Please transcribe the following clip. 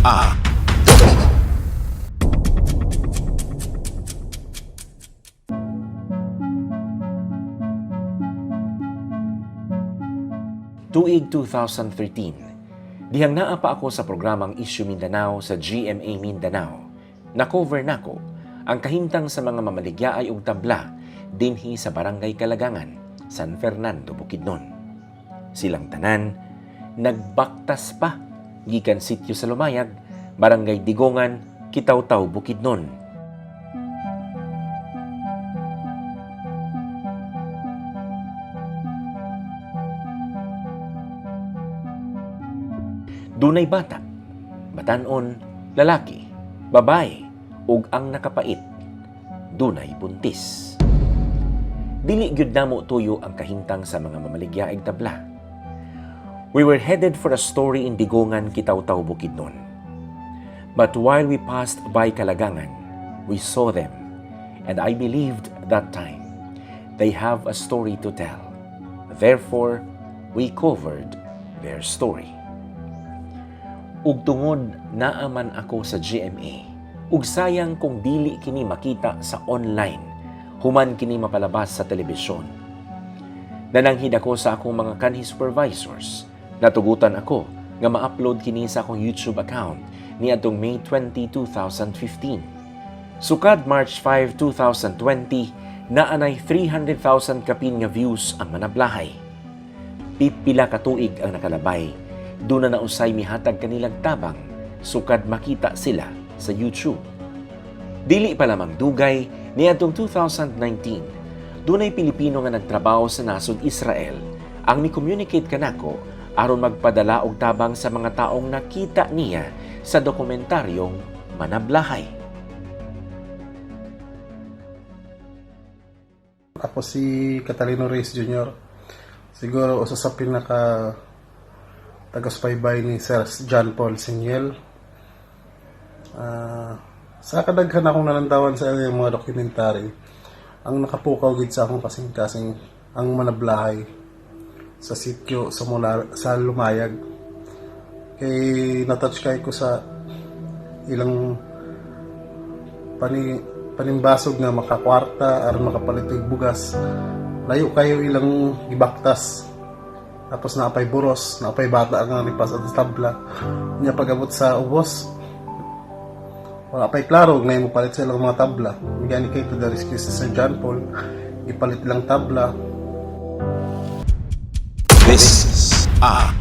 A. 2013, dihang naa pa ako sa programang Issue Mindanao sa GMA Mindanao. Na-cover nako ang kahimtang sa mga mamaligyaay og tabla dinhi sa Barangay Kalagangan, San Fernando, Bukidnon. Silang tanan nagbaktas pa gikan sitio sa Lumayag, Barangay Digongan, Kitaw-Taw, Bukidnon. Dunay bata, batanon, lalaki, babae, ug ang nakapait, dunay buntis. Dili gyud namo tuyo ang kahimtang sa mga mamaligyaig tabla. We were headed for a story in Digongan, Kitaw-Taw, Bukidnon. But while we passed by Kalagangan, we saw them, and I believed that time they have a story to tell. Therefore, we covered their story. Ug tungod naaman ako sa GMA, ug sayang kung dili kini makita sa online, human kini mapalabas sa telebisyon. Nananghid ako sa akong mga kanhi supervisors. Natugutan ako nga ma-upload kini sa akong YouTube account ni atong May 20, 2015. Sukad March 5, 2020, naanay 300,000 kapin nga views ang manablahay. Pipila ka tuig ang nakalabay. Doon na nausay mihatag kanilang tabang, sukad makita sila sa YouTube. Dili pa lamang dugay, niadtong 2019, dunay Pilipino nga nagtrabaho sa nasod Israel ang ni-communicate kanako aron magpadala og tabang sa mga taong nakita niya sa dokumentaryong Manablahay. Ako si Catalino Reyes Jr. Siguro usa sa pinaka taga-subaybay ni Sir John Paul Siniel. Sa kadaghan akong nalantawan sa iyang mga dokumentary, ang nakapukaw gid sa akong kasing-kasing ang Manablahay sa sitio sa Lumayag. Kay natouch kay ko sa ilang panimbasog nga makakwarta aron makapalit og bugas. Layo kayo ilang gibaktas. Tapos naapay buros, naapay bata ang nalipas at tabla. Niya pag-abot sa ubos, wala pa'y klaro, ngayon mo palit sa ilang mga tabla. Gani kayo to the rescue sa Sir John Paul, ipalit lang tabla. This is A.